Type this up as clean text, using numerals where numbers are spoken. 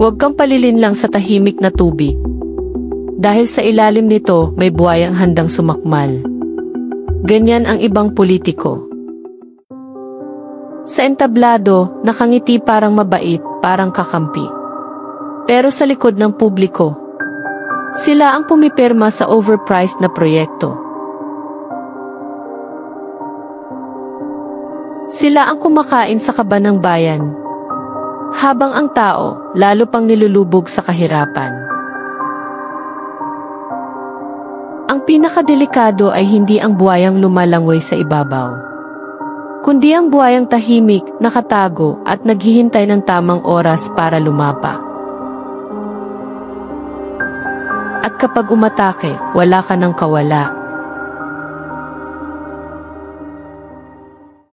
Huwag kang palilinlang sa tahimik na tubig. Dahil sa ilalim nito may buhayang handang sumakmal. Ganyan ang ibang politiko. Sa entablado, nakangiti parang mabait, parang kakampi. Pero sa likod ng publiko, sila ang pumipirma sa overpriced na proyekto. Sila ang kumakain sa kaba ng bayan, habang ang tao lalo pang nilulubog sa kahirapan. Ang pinakadelikado ay hindi ang buhayang lumalangoy sa ibabaw, kundi ang buhayang tahimik, nakatago at naghihintay ng tamang oras para lumapa. At kapag umatake, wala ka ng kawala.